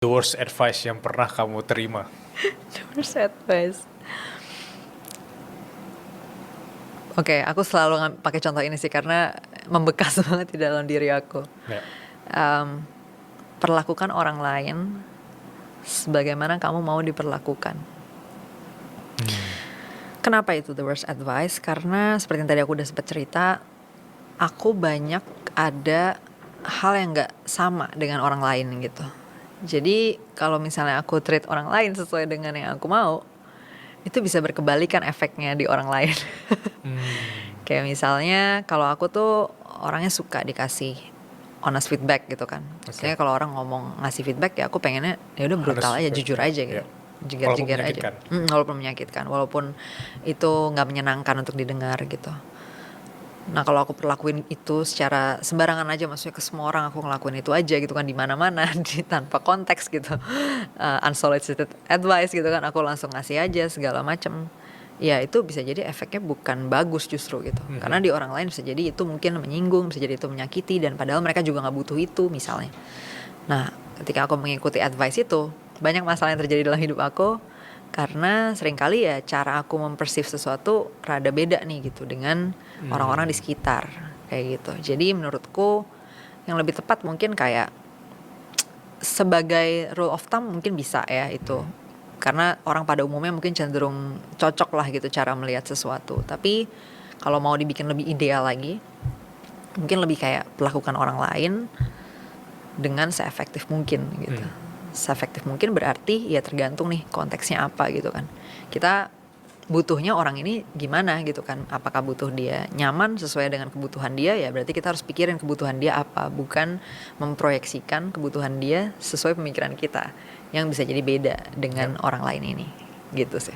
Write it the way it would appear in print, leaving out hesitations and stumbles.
The worst advice yang pernah kamu terima? The worst advice. Oke, aku selalu pakai contoh ini sih karena membekas banget di dalam diri aku. Ya. Perlakukan orang lain sebagaimana kamu mau diperlakukan. Kenapa itu the worst advice? Karena seperti yang tadi aku udah sempat cerita, aku banyak ada hal yang gak sama dengan orang lain gitu. Jadi kalau misalnya aku treat orang lain sesuai dengan yang aku mau, itu bisa berkebalikan efeknya di orang lain. Kayak misalnya kalau aku tuh orangnya suka dikasih honest feedback gitu kan. Maksudnya kalau orang ngomong ngasih feedback ya aku pengennya ya udah brutal aja, jujur aja gitu. Jeger-jeger aja. Walaupun menyakitkan, walaupun itu nggak menyenangkan untuk didengar gitu. Nah kalau aku perlakuin itu secara sembarangan aja, maksudnya ke semua orang aku ngelakuin itu aja gitu kan di mana-mana tanpa konteks gitu, unsolicited advice gitu kan, aku langsung ngasih aja segala macem. Ya itu bisa jadi efeknya bukan bagus justru gitu. Karena di orang lain bisa jadi itu mungkin menyinggung, bisa jadi itu menyakiti, dan padahal mereka juga nggak butuh itu misalnya. Nah ketika aku mengikuti advice itu, banyak masalah yang terjadi dalam hidup aku karena seringkali ya cara aku mempersif sesuatu rada beda nih gitu dengan orang-orang di sekitar kayak gitu. Jadi menurutku yang lebih tepat mungkin kayak sebagai rule of thumb mungkin bisa ya itu. Karena orang pada umumnya mungkin cenderung cocok lah gitu cara melihat sesuatu. Tapi kalau mau dibikin lebih ideal lagi, mungkin lebih kayak perlakukan orang lain dengan seefektif mungkin gitu. Seefektif mungkin berarti ya tergantung nih konteksnya apa gitu kan. Kita butuhnya orang ini gimana gitu kan. Apakah butuh dia nyaman sesuai dengan kebutuhan dia, ya berarti kita harus pikirin kebutuhan dia apa, bukan memproyeksikan kebutuhan dia sesuai pemikiran kita yang bisa jadi beda dengan orang lain ini gitu sih.